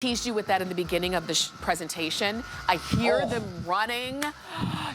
teased you with that in the beginning of the presentation. I hear them running.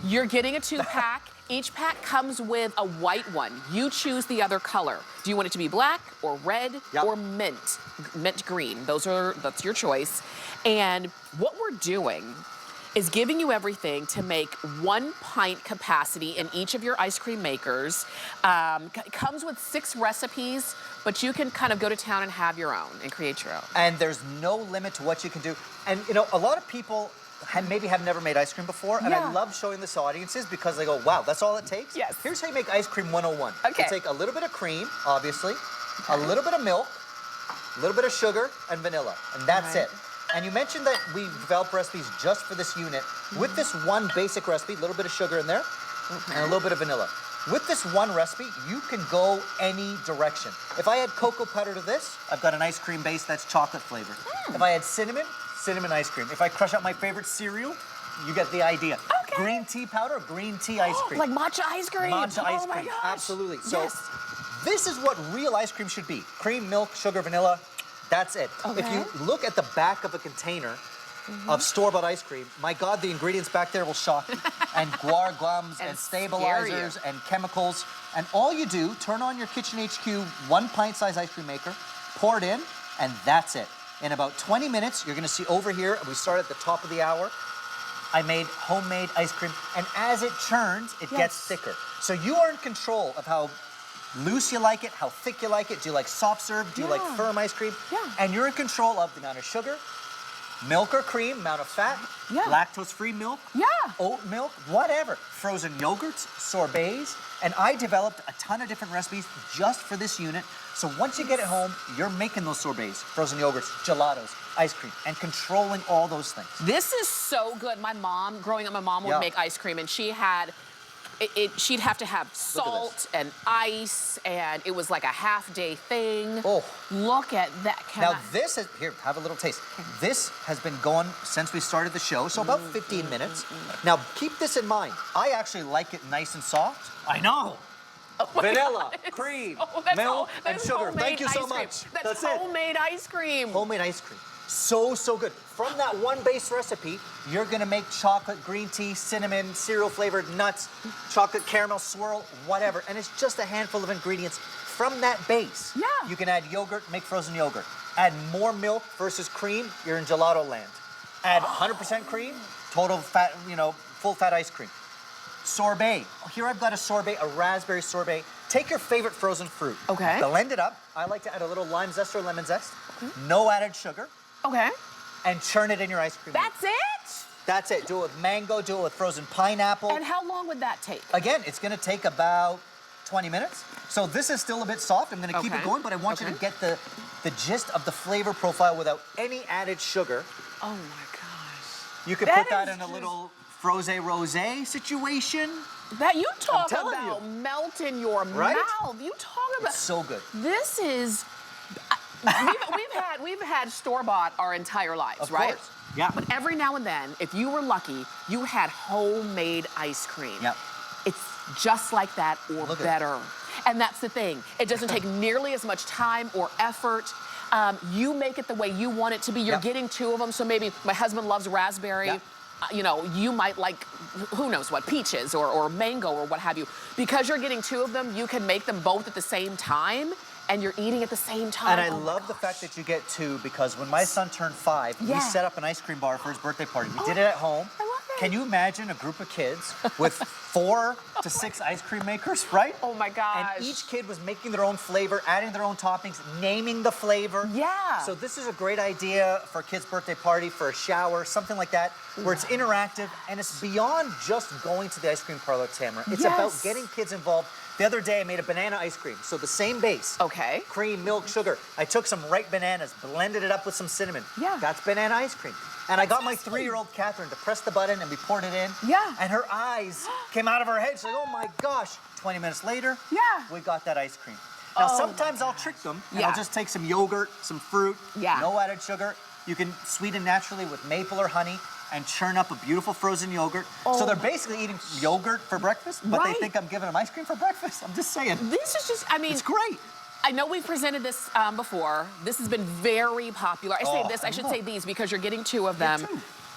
You're getting a 2-pack. Each pack comes with a white one. You choose the other color. Do you want it to be black or red or mint green? That's your choice. And what we're doing is giving you everything to make 1 pint capacity in each of your ice cream makers. It comes with 6 recipes, but you can kind of go to town and have your own and create your own. And there's no limit to what you can do. And you know, a lot of people maybe have never made ice cream before, and I love showing this to audiences because they go, wow, that's all it takes? Yes. Here's how you make ice cream 101. Okay. You take a little bit of cream, obviously, a little bit of milk, a little bit of sugar, and vanilla, and that's it. And you mentioned that we develop recipes just for this unit. With this one basic recipe, a little bit of sugar in there, and a little bit of vanilla. With this one recipe, you can go any direction. If I add cocoa powder to this, I've got an ice cream base that's chocolate flavored. If I add cinnamon, cinnamon ice cream. If I crush up my favorite cereal, you get the idea. Okay. Green tea powder, green tea ice cream. Like matcha ice cream. Matcha ice cream, my gosh. absolutely. So this is what real ice cream should be. Cream, milk, sugar, vanilla. That's it. Okay. If you look at the back of a container of store-bought ice cream, my God, the ingredients back there will shock you. And guar gums and stabilizers and chemicals. And all you do, turn on your Kitchen HQ 1 pint size ice cream maker, pour it in, and that's it. In about 20 minutes, you're gonna see over here, we start at the top of the hour, I made homemade ice cream, and as it churns, it gets thicker. So you are in control of how loose you like it, how thick you like it. Do you like soft serve? Do you like firm ice cream? And you're in control of the amount of sugar, milk or cream, amount of fat, lactose-free milk, oat milk, whatever. Frozen yogurts, sorbets, and I developed a ton of different recipes just for this unit. So once you get it home, you're making those sorbets, frozen yogurts, gelatos, ice cream, and controlling all those things. This is so good. My mom, growing up, my mom would make ice cream, and she had she'd have to have salt and ice, and it was like a half-day thing. Oh. Look at that. Now this is, here, have a little taste. This has been going since we started the show, so about 15 minutes. Now keep this in mind. I actually like it nice and soft. I know. Vanilla, cream, milk, and sugar. Thank you so much. That's homemade ice cream. Homemade ice cream. So, so good. From that one base recipe, you're gonna make chocolate, green tea, cinnamon, cereal flavored nuts, chocolate caramel swirl, whatever. And it's just a handful of ingredients from that base. You can add yogurt, make frozen yogurt. Add more milk versus cream, you're in gelato land. Add 100% cream, total fat, you know, full fat ice cream. Sorbet. Here I've got a sorbet, a raspberry sorbet. Take your favorite frozen fruit. Blend it up. I like to add a little lime zest or lemon zest. No added sugar. And churn it in your ice cream. That's it? That's it. Do it with mango, do it with frozen pineapple. And how long would that take? Again, it's gonna take about 20 minutes. So this is still a bit soft. I'm gonna keep it going, but I want you to get the gist of the flavor profile without any added sugar. Oh my gosh. You could put that in a little frosé rosé situation. That you talk about melt in your mouth. You talk about it's so good. This is we've had store-bought our entire lives, right? Course. Yeah. But every now and then, if you were lucky, you had homemade ice cream. Yep. It's just like that or better. And that's the thing. It doesn't take nearly as much time or effort. You make it the way you want it to be. You're getting 2 of them, so maybe my husband loves raspberry. You know, you might like, who knows what, peaches or mango or what have you. Because you're getting 2 of them, you can make them both at the same time, and you're eating at the same time. And I love the fact that you get 2, because when my son turned 5, we set up an ice cream bar for his birthday party. We did it at home. I love it. Can you imagine a group of kids with 4 to 6 ice cream makers, right? Oh my gosh. And each kid was making their own flavor, adding their own toppings, naming the flavor. So this is a great idea for a kid's birthday party, for a shower, something like that, where it's interactive, and it's beyond just going to the ice cream parlor, Tamara. It's about getting kids involved. The other day, I made a banana ice cream. So the same base. Cream, milk, sugar. I took some ripe bananas, blended it up with some cinnamon. That's banana ice cream. And I got my 3-year-old Catherine to press the button, and we poured it in. And her eyes came out of her head. She's like, oh my gosh. 20 minutes later, we got that ice cream. Now, sometimes I'll trick them, and I'll just take some yogurt, some fruit, no added sugar. You can sweeten naturally with maple or honey and churn up a beautiful frozen yogurt. So they're basically eating yogurt for breakfast, but they think I'm giving them ice cream for breakfast. I'm just saying. This is just, I mean. It's great. I know we've presented this before. This has been very popular. I should say these because you're getting 2 of them.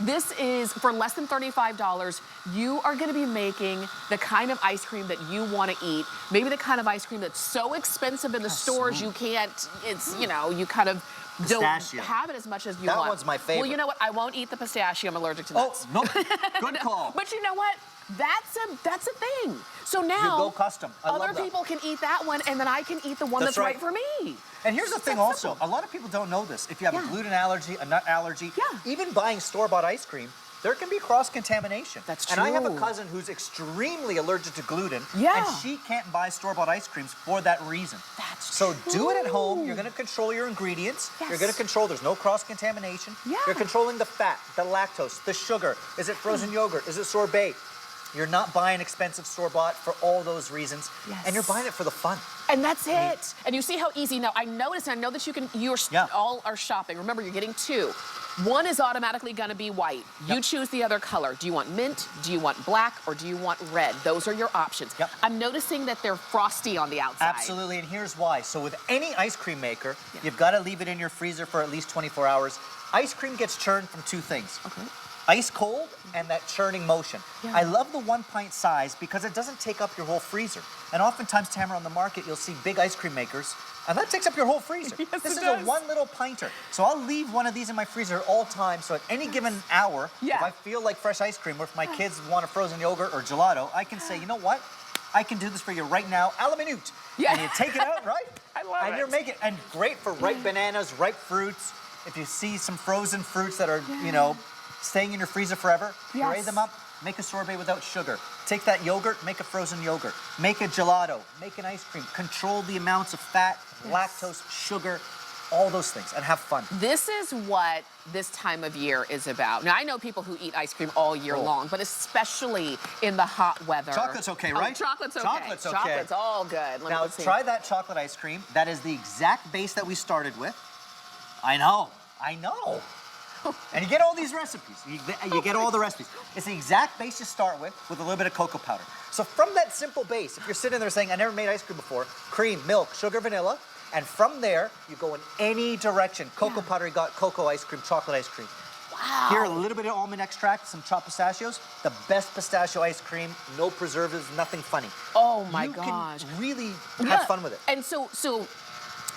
This is, for less than $35, you are gonna be making the kind of ice cream that you wanna eat. Maybe the kind of ice cream that's so expensive in the stores you can't, you kind of don't have it as much as you want. That one's my favorite. Well, you know what? I won't eat the pistachio. I'm allergic to nuts. Oh, no, good call. But you know what? That's a thing. So now, you go custom. other people can eat that one, and then I can eat the one that's right for me. And here's the thing also, a lot of people don't know this. If you have a gluten allergy, a nut allergy, even buying store-bought ice cream, there can be cross-contamination. That's true. And I have a cousin who's extremely allergic to gluten, and she can't buy store-bought ice creams for that reason. That's true. So do it at home. You're gonna control your ingredients. You're gonna control, there's no cross-contamination. You're controlling the fat, the lactose, the sugar. Is it frozen yogurt? Is it sorbet? You're not buying expensive store-bought for all those reasons, and you're buying it for the fun. And that's it. And you see how easy. Now, I noticed, and I know that you all are shopping. Remember, you're getting 2. One is automatically gonna be white. You choose the other color. Do you want mint? Do you want black? Or do you want red? Those are your options. I'm noticing that they're frosty on the outside. Absolutely, and here's why. So with any ice cream maker, you've gotta leave it in your freezer for at least 24 hours. Ice cream gets churned from 2 things. Ice cold and that churning motion. I love the 1 pint size because it doesn't take up your whole freezer. And oftentimes, Tamara, on the market, you'll see big ice cream makers, and that takes up your whole freezer. This is a 1 little pinter. So I'll leave one of these in my freezer all time, so at any given hour, if I feel like fresh ice cream, or if my kids want a frozen yogurt or gelato, I can say, you know what? I can do this for you right now, a la minute. And you take it out, right? I love it. And you're making, and great for ripe bananas, ripe fruits. If you see some frozen fruits that are, staying in your freezer forever, puree them up, make a sorbet without sugar. Take that yogurt, make a frozen yogurt. Make a gelato, make an ice cream. Control the amounts of fat, lactose, sugar, all those things, and have fun. This is what this time of year is about. Now, I know people who eat ice cream all year long, but especially in the hot weather. Chocolate's okay, right? Chocolate's okay. Chocolate's okay. Chocolate's all good. Now, try that chocolate ice cream. That is the exact base that we started with. I know. And you get all these recipes. You get all the recipes. It's the exact base you start with a little bit of cocoa powder. So from that simple base, if you're sitting there saying, I never made ice cream before, cream, milk, sugar, vanilla, and from there, you go in any direction. Cocoa powder, you got cocoa ice cream, chocolate ice cream. Wow. Here, a little bit of almond extract, some chopped pistachios. The best pistachio ice cream, no preservatives, nothing funny. Oh my gosh. You can really have fun with it. And so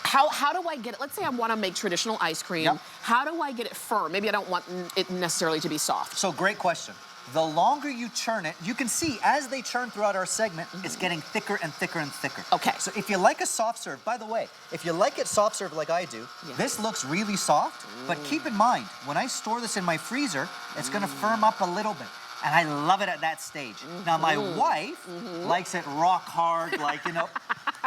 how do I get it? Let's say I want to make traditional ice cream. How do I get it firm? Maybe I don't want it necessarily to be soft. So great question. The longer you churn it, you can see as they churn throughout our segment, it's getting thicker and thicker and thicker. Okay. So if you like a soft serve, by the way, if you like it soft serve like I do, this looks really soft, but keep in mind, when I store this in my freezer, it's gonna firm up a little bit. And I love it at that stage. Now, my wife likes it rock hard,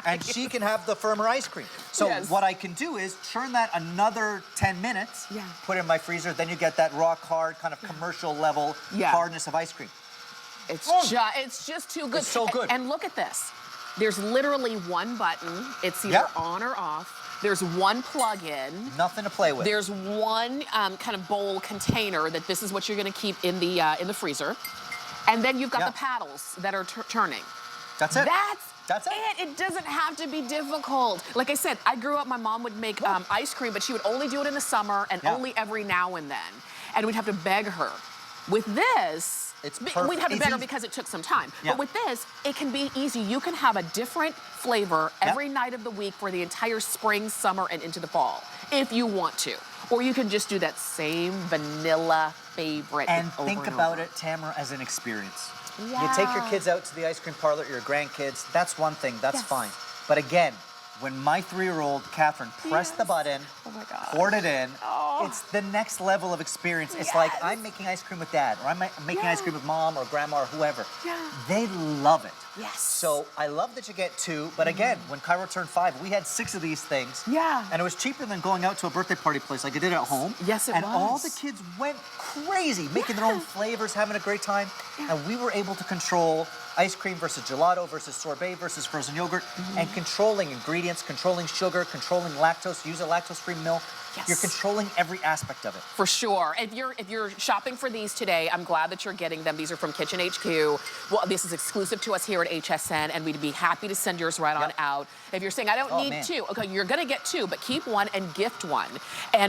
and she can have the firmer ice cream. So what I can do is churn that another 10 minutes, put it in my freezer, then you get that rock hard, kind of commercial level hardness of ice cream. It's just too good. It's so good. And look at this. There's literally 1 button. It's either on or off. There's 1 plug-in. Nothing to play with. There's 1 kind of bowl container that this is what you're going to keep in the freezer. And then you've got the paddles that are turning. That's it. That's it. It doesn't have to be difficult. Like I said, I grew up, my mom would make ice cream, but she would only do it in the summer and only every now and then. And we'd have to beg her. With this, we'd have to beg her because it took some time. But with this, it can be easy. You can have a different flavor every night of the week for the entire spring, summer, and into the fall, if you want to. Or you can just do that same vanilla favorite. And think about it, Tamara, as an experience. You take your kids out to the ice cream parlor, your grandkids, that's one thing, that's fine. But again, when my 3-year-old Catherine pressed the button, poured it in, it's the next level of experience. It's like I'm making ice cream with Dad, or I'm making ice cream with Mom or Grandma or whoever. They love it. So I love that you get 2, but again, when Cairo turned 5, we had 6 of these things. And it was cheaper than going out to a birthday party place like I did at home. And all the kids went crazy, making their own flavors, having a great time. And we were able to control ice cream versus gelato versus sorbet versus frozen yogurt, and controlling ingredients, controlling sugar, controlling lactose, use a lactose-free milk. Yes. You're controlling every aspect of it. For sure. If you're shopping for these today, I'm glad that you're getting them. These are from Kitchen HQ. Well, this is exclusive to us here at HSN, and we'd be happy to send yours right on out. If you're saying, I don't need two, okay, you're gonna get two, but keep one and gift one.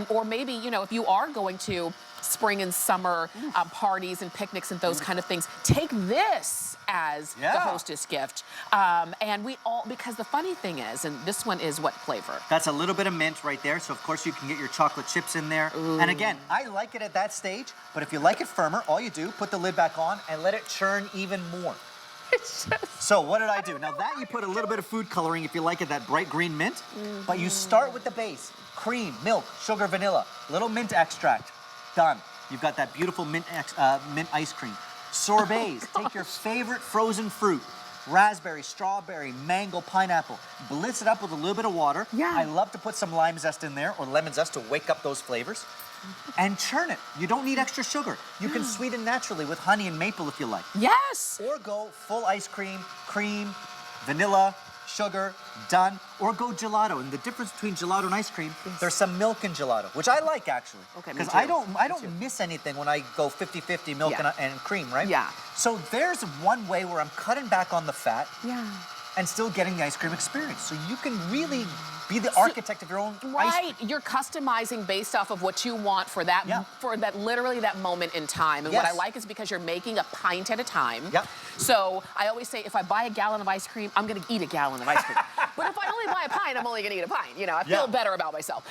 Or maybe, you know, if you are going to spring and summer parties and picnics and those kind of things, take this as the hostess gift. And we all, because the funny thing is, and this one is what flavor? That's a little bit of mint right there, so of course you can get your chocolate chips in there. Ooh. And again, I like it at that stage, but if you like it firmer, all you do, put the lid back on and let it churn even more. So what did I do? Now that you put a little bit of food coloring, if you like it, that bright green mint, but you start with the base, cream, milk, sugar, vanilla, little mint extract, done. You've got that beautiful mint ice cream. Sorbets, take your favorite frozen fruit, raspberry, strawberry, mango, pineapple, blitz it up with a little bit of water. Yeah. I love to put some lime zest in there or lemon zest to wake up those flavors. And churn it. You don't need extra sugar. You can sweeten naturally with honey and maple if you like. Yes. Or go full ice cream, cream, vanilla, sugar, done. Or go gelato. And the difference between gelato and ice cream, there's some milk in gelato, which I like actually. Okay, because I don't miss anything when I go 50-50 milk and cream, right? Yeah. So there's one way where I'm cutting back on the fat. Yeah. And still getting the ice cream experience. So you can really be the architect of your own ice cream. You're customizing based off of what you want for that, literally that moment in time. And what I like is because you're making a pint at a time. Yep. So I always say, if I buy a gallon of ice cream, I'm gonna eat a gallon of ice cream. But if I only buy a pint, I'm only gonna eat a pint. You know, I feel better about myself.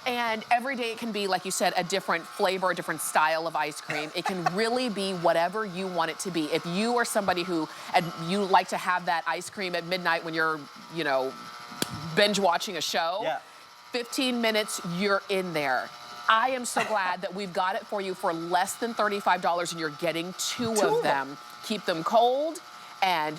And every day it can be, like you said, a different flavor, a different style of ice cream. It can really be whatever you want it to be. If you are somebody who, and you like to have that ice cream at midnight when you're, you know, binge watching a show, 15 minutes, you're in there. I am so glad that we've got it for you for less than $35 and you're getting two of them. Keep them cold, and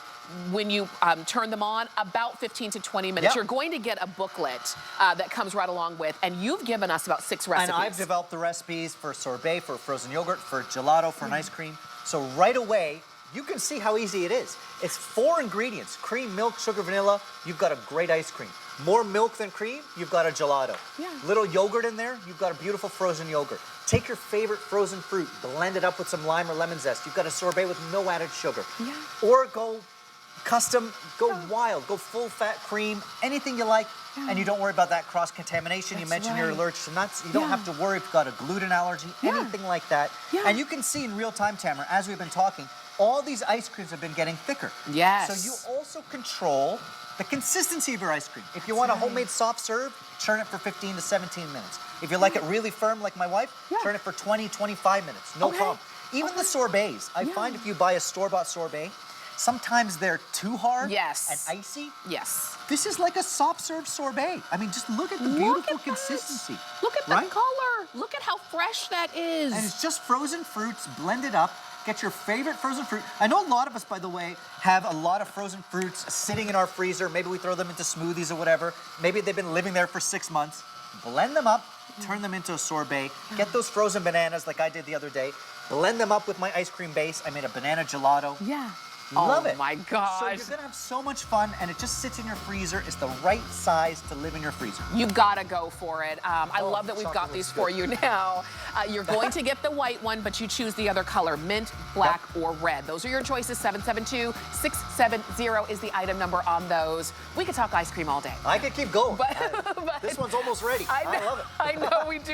when you turn them on, about 15 to 20 minutes, you're going to get a booklet that comes right along with, and you've given us about 6 recipes. And I've developed the recipes for sorbet, for frozen yogurt, for gelato, for an ice cream. So right away, you can see how easy it is. It's 4 ingredients: cream, milk, sugar, vanilla. You've got a great ice cream. More milk than cream, you've got a gelato. Little yogurt in there, you've got a beautiful frozen yogurt. Take your favorite frozen fruit, blend it up with some lime or lemon zest. You've got a sorbet with no added sugar. Or go custom, go wild, go full fat cream, anything you like, and you don't worry about that cross-contamination. You mentioned you're allergic to nuts. You don't have to worry if you've got a gluten allergy, anything like that. And you can see in real time, Tamara, as we've been talking, all these ice creams have been getting thicker. So you also control the consistency of your ice cream. If you want a homemade soft serve, churn it for 15 to 17 minutes. If you like it really firm like my wife, churn it for 20, 25 minutes. No problem. Even the sorbets, I find if you buy a store-bought sorbet, sometimes they're too hard and icy. This is like a soft serve sorbet. I mean, just look at the beautiful consistency. Look at the color. Look at how fresh that is. And it's just frozen fruits blended up. Get your favorite frozen fruit. I know a lot of us, by the way, have a lot of frozen fruits sitting in our freezer. Maybe we throw them into smoothies or whatever. Maybe they've been living there for 6 months. Blend them up, turn them into a sorbet. Get those frozen bananas like I did the other day. Blend them up with my ice cream base. I made a banana gelato. Love it. Oh my gosh. So you're gonna have so much fun, and it just sits in your freezer. It's the right size to live in your freezer. You've gotta go for it. I love that we've got these for you now. You're going to get the white one, but you choose the other color, mint, black, or red. Those are your choices. 772-670 is the item number on those. We could talk ice cream all day. I could keep going. But this one's almost ready. I love it. I know we do.